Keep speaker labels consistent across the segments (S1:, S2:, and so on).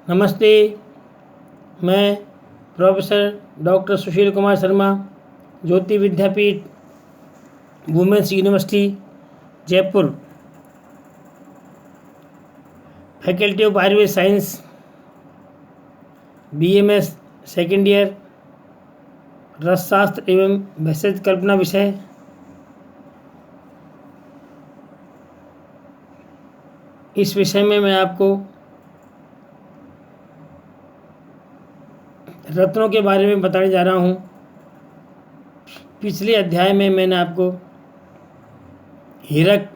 S1: नमस्ते। मैं professor doctor Sushil Kumar Sharma, Jyoti Vidyapeeth, women's university, Jaipur, faculty of Ayurveda science, BMS second year, रसशास्त्र एवं भेषज कल्पना विषय। इस विषय में मैं आपको रत्नों के बारे में बताने जा रहा हूँ। पिछले अध्याय में मैंने आपको हीरक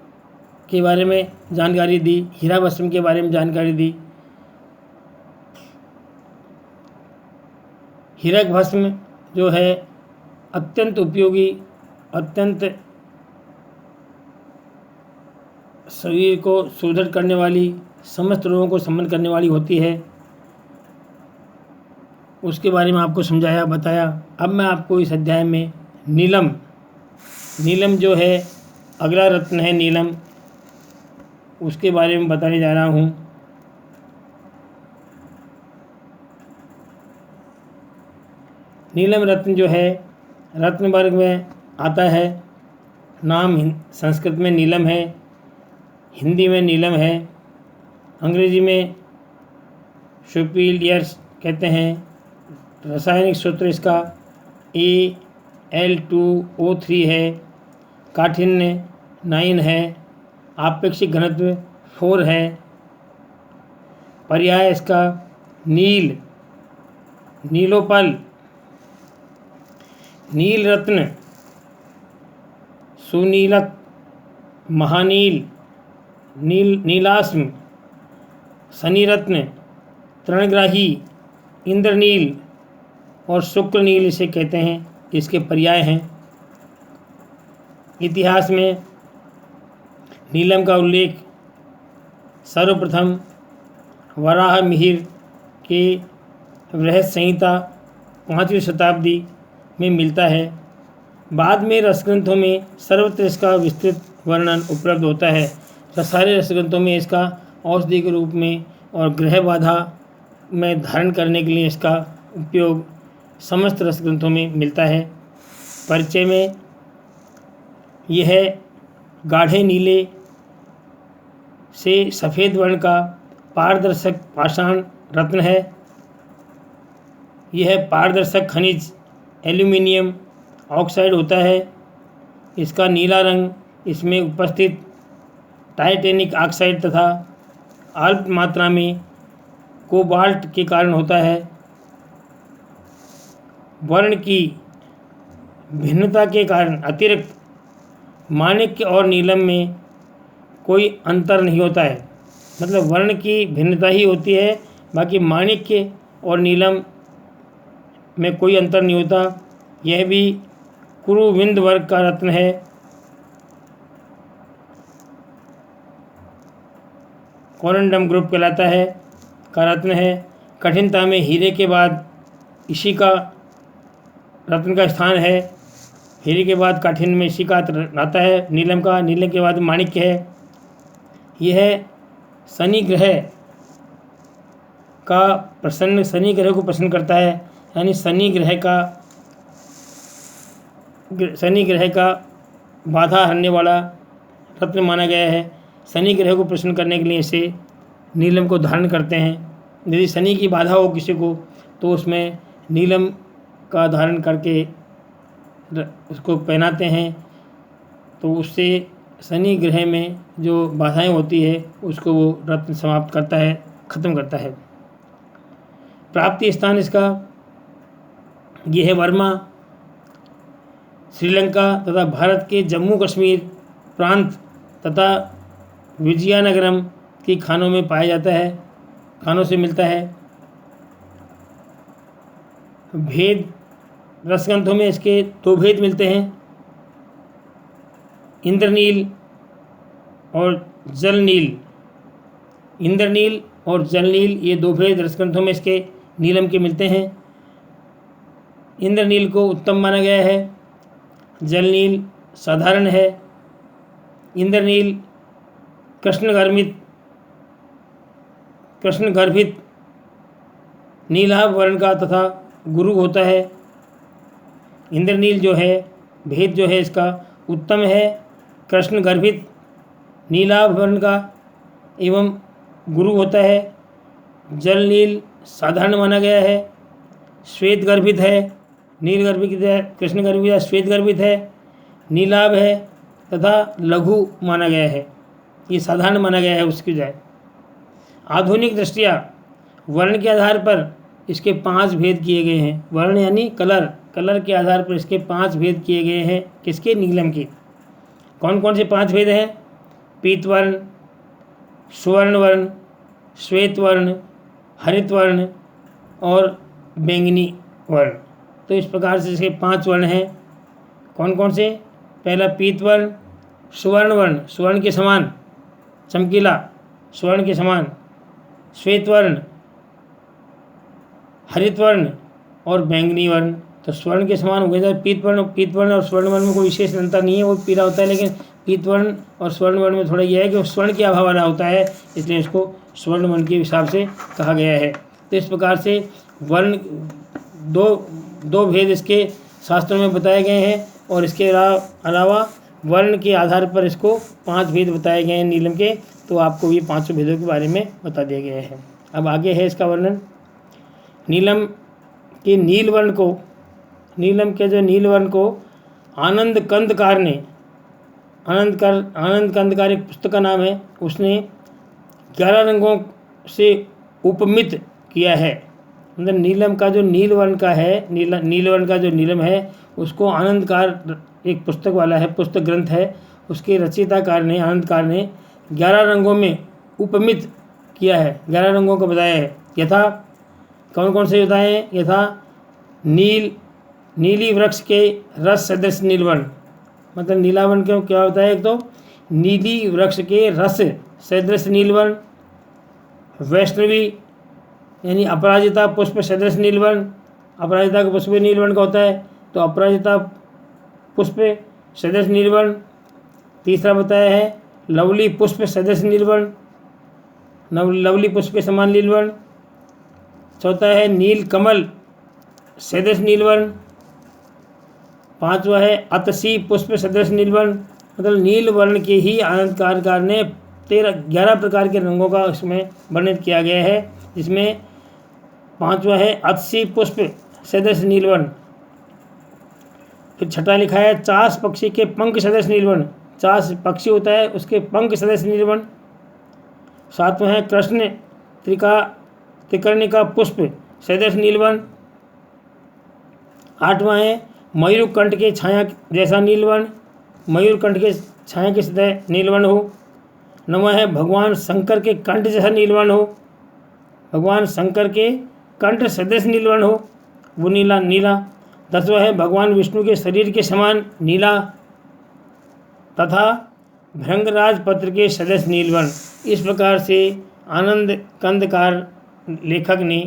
S1: के बारे में जानकारी दी, हीरा भस्म के बारे में जानकारी दी। हीरक भस्म जो है अत्यंत उपयोगी, अत्यंत शरीर को सुदृढ़ करने वाली, समस्त रोगों को शमन करने वाली होती है। उसके बारे में आपको समझाया, बताया। अब मैं आपको इस अध्याय में नीलम जो है अगला रत्न है, नीलम, उसके बारे में बताने जा रहा हूँ। नीलम रत्न जो है रत्न वर्ग में आता है। नाम संस्कृत में नीलम है, हिंदी में नीलम है, अंग्रेजी में सुपीरियर्स कहते हैं। रासायनिक सूत्र इसका Al2O3 है। काठिन्य 9 है। आपेक्षिक घनत्व 4 है। पर्याय इसका नीलोपल, नील रत्न, सुनीलक, महानील, नीलाश्म, शनि रत्न, तृणग्राही, इंद्रनील और शुक्ल नील इसे कहते हैं। इसके पर्याय हैं। इतिहास में नीलम का उल्लेख सर्वप्रथम वराह मिहिर के बृहत संहिता 5वीं शताब्दी में मिलता है। बाद में रसग्रंथों में सर्वत्र इसका विस्तृत वर्णन उपलब्ध होता है। सारे रसग्रंथों में इसका औषधि के रूप में और ग्रह बाधा में धारण करने के लिए इसका उपयोग समस्त रसग्रंथों में मिलता है। परिचय में यह गाढ़े नीले से सफ़ेद वर्ण का पारदर्शक पाषाण रत्न है। यह पारदर्शक खनिज एल्यूमिनियम ऑक्साइड होता है। इसका नीला रंग इसमें उपस्थित टाइटेनिक ऑक्साइड तथा अल्प मात्रा में कोबाल्ट के कारण होता है। वर्ण की भिन्नता के कारण अतिरिक्त माणिक्य और नीलम में कोई अंतर नहीं होता है। मतलब वर्ण की भिन्नता ही होती है, बाकी माणिक्य और नीलम में कोई अंतर नहीं होता। यह भी कुरुविंद वर्ग का रत्न है। कोरंडम ग्रुप कहलाता है का रत्न है। कठिनता में हीरे के बाद इसी का रत्न का स्थान है। हीरे के बाद काठिन्य में इसी का आता है। नीलम के बाद माणिक्य है। यह शनि ग्रह को प्रसन्न करता है। यानी शनि ग्रह का बाधा हरने वाला रत्न माना गया है। शनि ग्रह को प्रसन्न करने के लिए इसे नीलम को धारण करते हैं। यदि शनि की बाधा हो किसी को तो उसमें नीलम का धारण करके उसको पहनाते हैं, तो उससे शनि ग्रह में जो बाधाएं होती है उसको वो रत्न समाप्त करता है, ख़त्म करता है। प्राप्ति स्थान इसका ये है वर्मा, श्रीलंका तथा भारत के जम्मू कश्मीर प्रांत तथा विजयनगरम की खानों में पाया जाता है, खानों से मिलता है। भेद रसग्रंथों में इसके 2 भेद मिलते हैं, इंद्रनील और जलनील। इंद्रनील और जलनील ये 2 भेद रसग्रंथों में इसके नीलम के मिलते हैं। इंद्रनील को उत्तम माना गया है, जलनील साधारण है। इंद्रनील कृष्ण गर्भित नीलाभ वर्ण का तथा गुरु होता है। इंद्रनील जो है भेद जो है इसका उत्तम है, कृष्ण गर्भित नीलाभ वर्ण का एवं गुरु होता है। जल नील साधारण माना गया है, श्वेत गर्भित है, नील गर्भित है, कृष्ण गर्भित है, श्वेत गर्भित है, नीलाभ है तथा लघु माना गया है, ये साधारण माना गया है उसकी जाए। आधुनिक दृष्टिया वर्ण के आधार पर इसके 5 भेद किए गए हैं। वर्ण यानी कलर के आधार पर इसके 5 भेद किए गए हैं। किसके? नीलम के। कौन कौन से 5 भेद हैं? पीत वर्ण, सुवर्ण वर्ण, श्वेत वर्ण, हरित वर्ण और बैंगनी वर्ण। तो इस प्रकार से इसके 5 वर्ण हैं। कौन कौन से? पहला पीत वर्ण, सुवर्ण वर्ण, सुवर्ण के समान चमकीला, स्वर्ण के समान, श्वेत वर्ण, हरित वर्ण और बैंगनी वर्ण। तो स्वर्ण के समान हो गया। पीत वर्ण और स्वर्ण वर्ण में कोई विशेष अंतर नहीं है, वो पीला होता है, लेकिन पीत वर्ण और स्वर्ण वर्ण में थोड़ा यह है कि स्वर्ण की अभाव वाला होता है, इसलिए इसको स्वर्ण वर्ण के हिसाब से कहा गया है। तो इस प्रकार से वर्ण दो भेद इसके शास्त्रों में बताए गए हैं और इसके अलावा वर्ण के आधार पर इसको 5 भेद बताए गए हैं नीलम के। तो आपको ये 500 भेदों के बारे में बता दिया गया है। अब आगे है इसका वर्णन। नीलम के नील वर्ण को आनंद कंदकार ने, आनंद कंदकार एक पुस्तक का नाम है, उसने 11 रंगों से उपमित किया है। मतलब नीलम का जो नील वर्ण का है, नील वर्ण का जो नीलम है, उसको आनंदकार एक पुस्तक वाला है, पुस्तक ग्रंथ है, उसके रचयिताकार ने, आनंदकार ने 11 रंगों में उपमित किया है, 11 रंगों को बताया है। यथा कौन कौन से बताए हैं? यथा नीली वृक्ष के रस सदृश नीलवर्ण, मतलब नीलावर्ण क्यों क्या होता है? एक तो नीली वृक्ष के रस सदृश नीलवर्ण, वैष्णवी यानी अपराजिता पुष्प सदृश नीलवर्ण, अपराजिता का पुष्प नीलवर्ण का होता है, तो अपराजिता पुष्प सदृश नीलवर्ण। तीसरा बताया है लवली पुष्प सदृश नीलवर्ण, लवली पुष्प के समान नीलवर्ण। चौथा है नील कमल सदृश नीलवर्ण। पांचवा है अतसी पुष्प सदृश नीलवर्ण। मतलब नील वर्ण के ही आनंदकार ने 11 प्रकार के रंगों का इसमें वर्णित किया गया है, जिसमें पांचवा है अतसी पुष्प सदृश नीलवर्ण। फिर छठा लिखा है चास पक्षी के पंख सदृश नीलवर्ण, चास पक्षी होता है उसके पंख सदृश नीलवर्ण। सातवां है कृष्ण त्रिकर्णिका पुष्प सदृश नीलवर्ण। आठवां है मयूरकंठ के छाया जैसा नीलवर्ण, मयूरकंठ के छाया के सतह नीलवर्ण हो। नौवां है भगवान शंकर के कंठ जैसा नीलवर्ण हो, भगवान शंकर के कंठ सदृश नीलवर्ण हो, वो नीला। 10वां है भगवान विष्णु के शरीर के समान नीला तथा भृंगराज पत्र के सदृश नीलवर्ण। इस प्रकार से आनंद कंदकार लेखक ने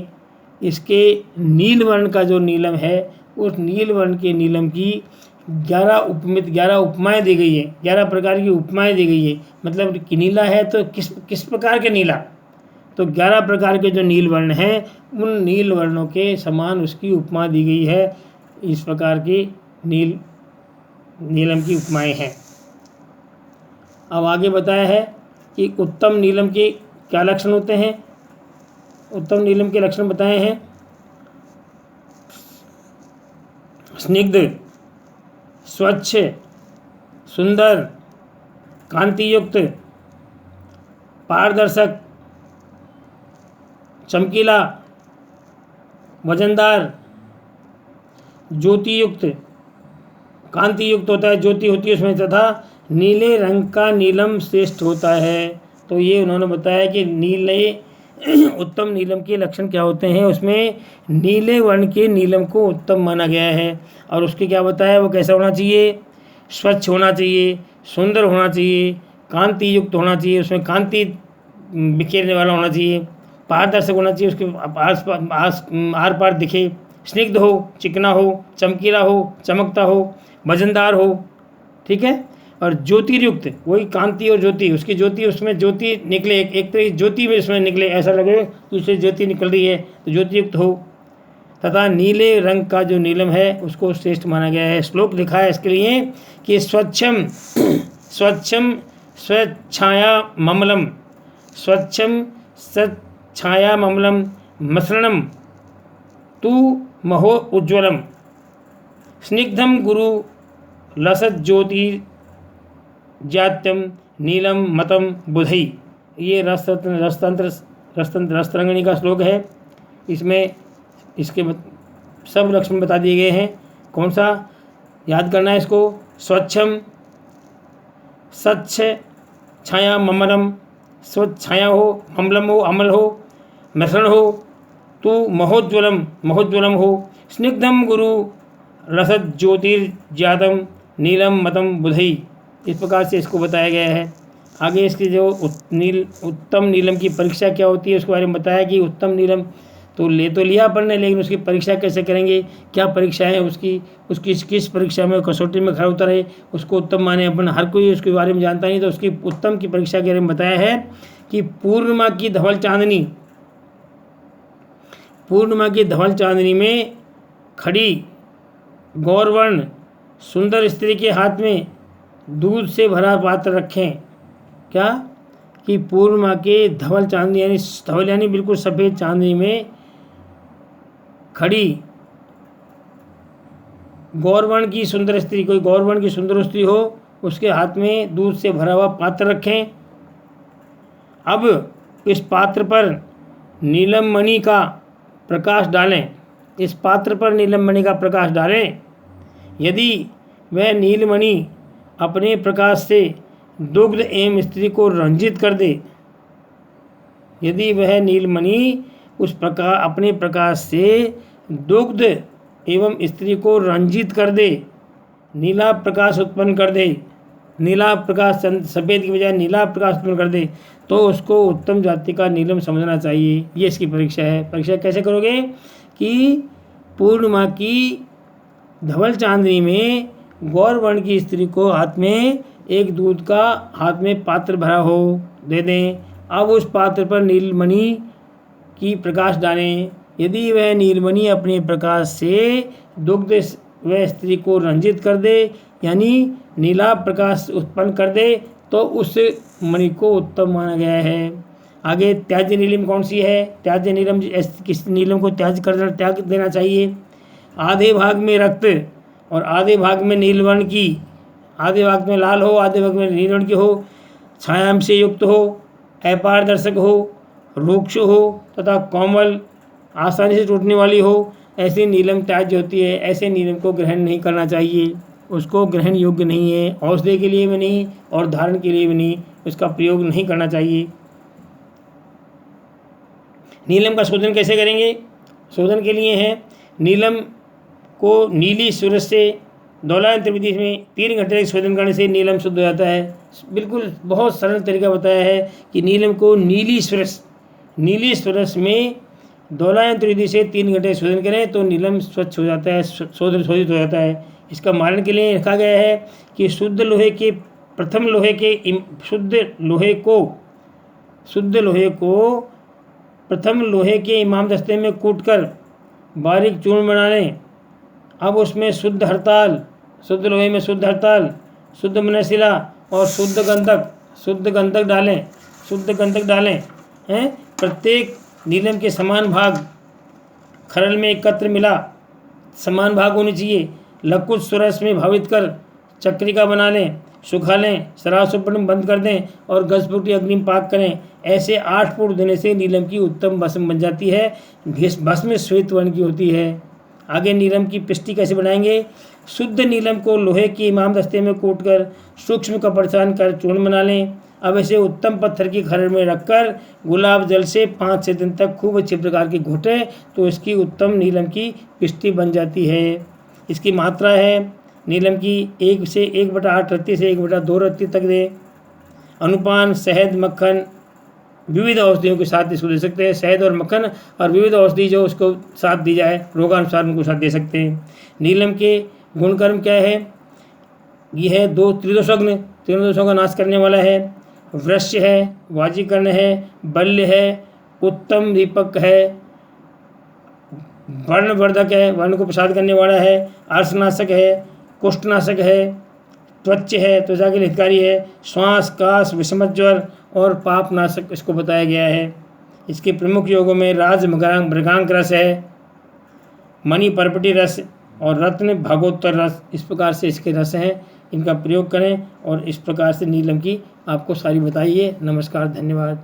S1: इसके नील वर्ण का जो नीलम है, उस नील वर्ण के नीलम की 11 उपमाएँ दी गई है, 11 प्रकार की उपमाएँ दी गई है। मतलब कि नीला है तो किस प्रकार के नीला, तो 11 प्रकार के जो नील वर्ण हैं, उन नील वर्णों के समान उसकी उपमा दी गई है। इस प्रकार की नीलम की उपमाएँ हैं। अब आगे बताया है कि उत्तम नीलम के क्या लक्षण होते हैं। उत्तम नीलम के लक्षण बताए हैं स्निग्ध, स्वच्छ, सुंदर, कांतियुक्त, पारदर्शक, चमकीला, वजनदार, ज्योतियुक्त, कांतियुक्त होता है, ज्योति होती है उसमें, तथा नीले रंग का नीलम श्रेष्ठ होता है। तो ये उन्होंने बताया कि उत्तम नीलम के लक्षण क्या होते हैं। उसमें नीले वर्ण के नीलम को उत्तम माना गया है। और उसके क्या बताया, वो कैसा होना चाहिए? स्वच्छ होना चाहिए, सुंदर होना चाहिए, कांति युक्त होना चाहिए, उसमें कांति बिखेरने वाला होना चाहिए, पारदर्शक होना चाहिए, उसके आर पार दिखे, स्निग्ध हो, चिकना हो, चमकीला हो, चमकता हो, वजनदार हो, ठीक है। और ज्योतिर्युक्त, वही कांति और ज्योति, उसकी ज्योति, उसमें ज्योति निकले, एक तरह की ज्योति में उसमें निकले, ऐसा लगे कि उससे ज्योति निकल रही है, तो ज्योतियुक्त हो। तथा नीले रंग का जो नीलम है उसको श्रेष्ठ माना गया है। श्लोक लिखा है इसके लिए कि स्वच्छम स्वच्छम स्वच्छाया ममलम, स्वच्छम स्वच्छाया ममलम मसृणम तु महो उज्ज्वलम, स्निग्धम गुरु लसज्योति जात्यम नीलम मतम बुधई। ये रसतंत्र का श्लोक है। इसमें इसके सब लक्षण बता दिए गए हैं। कौन सा याद करना है इसको? स्वच्छम, स्वच्छ छाया ममलम, स्वच्छ छाया हो, ममलम हो, अमल हो, मिश्रण हो, तो महोज्वलम, महोज्वलम हो, स्निग्धम गुरु रसद ज्योतिर्जातम नीलम मतम बुधई। इस प्रकार से इसको बताया गया है। आगे इसकी जो उत्तम नीलम की परीक्षा क्या होती है उसके बारे में बताया कि उत्तम नीलम तो लिया अपन ने, लेकिन उसकी परीक्षा कैसे करेंगे, क्या परीक्षा है उसकी किस परीक्षा में कसौटी में खरा उतरे उसको उत्तम माने। अपन हर कोई उसके बारे में जानता नहीं, तो उसकी उत्तम की परीक्षा के बारे में बताया है कि पूर्णिमा की धवल चांदनी में खड़ी गौरवर्ण सुंदर स्त्री के हाथ में दूध से भरा पात्र रखें। क्या कि पूर्णिमा के धवल चांदनी यानी बिल्कुल सफ़ेद चांदनी में खड़ी गौरवर्ण की सुंदर स्त्री, कोई गौरवर्ण की सुंदर स्त्री हो, उसके हाथ में दूध से भरा हुआ पात्र रखें। अब इस पात्र पर नीलम मणि का प्रकाश डालें, इस पात्र पर नीलम मणि का प्रकाश डालें। यदि वह नीलमणि अपने प्रकाश से दुग्ध एवं स्त्री को रंजित कर दे, यदि वह नीलमणि उस प्रकार अपने प्रकाश से दुग्ध एवं स्त्री को रंजित कर दे, नीला प्रकाश उत्पन्न कर दे, नीला प्रकाश सफ़ेद की बजाय नीला प्रकाश उत्पन्न कर दे, तो उसको उत्तम जाति का नीलम समझना चाहिए। ये इसकी परीक्षा है। परीक्षा कैसे करोगे कि पूर्णिमा की धवल चांदनी में गौरवर्ण की स्त्री को हाथ में एक दूध का हाथ में पात्र भरा हो दे दें। अब उस पात्र पर नीलमणि की प्रकाश डालें। यदि वह नीलमणि अपने प्रकाश से दुग्ध वह स्त्री को रंजित कर दे, यानी नीला प्रकाश उत्पन्न कर दे, तो उस मणि को उत्तम माना गया है। आगे त्याज्य नीलम कौन सी है? त्याज्य नीलम, किस नीलम को त्याग देना चाहिए? आधे भाग में रक्त और आधे भाग में नीलवर्ण की, आधे भाग में लाल हो, आधे भाग में नीलवर्ण की हो, छायांश से युक्त हो, अपारदर्शक हो, रूक्ष हो तथा कोमल, आसानी से टूटने वाली हो, ऐसी नीलम त्याज्य होती है। ऐसे नीलम को ग्रहण नहीं करना चाहिए, उसको ग्रहण योग्य नहीं है, औषधि के लिए भी नहीं और धारण के लिए भी नहीं, उसका प्रयोग नहीं करना चाहिए। नीलम का शोधन कैसे करेंगे? शोधन के लिए है नीलम को नीली सूरज से दौलायंत्र विधि में 3 घंटे तक शोधन करने से नीलम शुद्ध हो जाता है। बिल्कुल बहुत सरल तरीका बताया है कि नीलम को नीली सूरज में दौलायंत्र विधि से 3 घंटे शोधन करें तो नीलम स्वच्छ हो जाता है, शोधित हो जाता है। इसका मानन के लिए लिखा गया है कि शुद्ध प्रथम लोहे के इमाम दस्ते में कूटकर बारीक चूर्ण बना लें। अब उसमें शुद्ध लोहे में शुद्ध हरताल, शुद्ध मनशिला और शुद्ध गंधक डालें हैं। प्रत्येक नीलम के समान भाग खरल में एकत्र मिला, समान भाग होने चाहिए। लकुच सुरस में भावित कर चक्रिका बना लें, सुखा लें, सरासुपन बंद कर दें और 10 फुट की अग्नि पाक करें। ऐसे 8 फुट देने से नीलम की उत्तम भस्म बन जाती है। भस्म श्वेत वर्ण की होती है। आगे नीलम की पिष्टि कैसे बनाएंगे? शुद्ध नीलम को लोहे की इमाम दस्ते में कूटकर सूक्ष्म कपड़सान कर चूर्ण बना लें। अब इसे उत्तम पत्थर की खरड़ में रखकर गुलाब जल से 5 से दिन तक खूब अच्छे प्रकार की घोटें तो इसकी उत्तम नीलम की पिष्टि बन जाती है। इसकी मात्रा है नीलम की 1 से 1/8 रत्ती से 1/2 रत्ती तक दें। अनुपान शहद मक्खन विविध औषधियों के साथ इसको दे सकते हैं। शहद और मक्खन और विविध औषधि जो उसको साथ दी जाए, रोगानुसार उनको साथ दे सकते हैं। नीलम के गुणकर्म क्या है? ये है 2 त्रिदोषग्न तीनों दोषों का नाश करने वाला है। वृश्य है, वाजीकरण है, बल्य है, उत्तम दीपक है, वर्णवर्धक है, वर्ण को प्रसाद करने वाला है, आर्सनाशक है, कुष्ठनाशक है, त्वच है, त्वचा के लिए हितकारी है, श्वास, काश, विषमत ज्वर और पापनाशक इसको बताया गया है। इसके प्रमुख योगों में राज मृगांक रस है, मणि पर्पटी रस और रत्न भागोत्तर रस, इस प्रकार से इसके रस हैं। इनका प्रयोग करें और इस प्रकार से नीलम की आपको सारी बताइए। नमस्कार, धन्यवाद।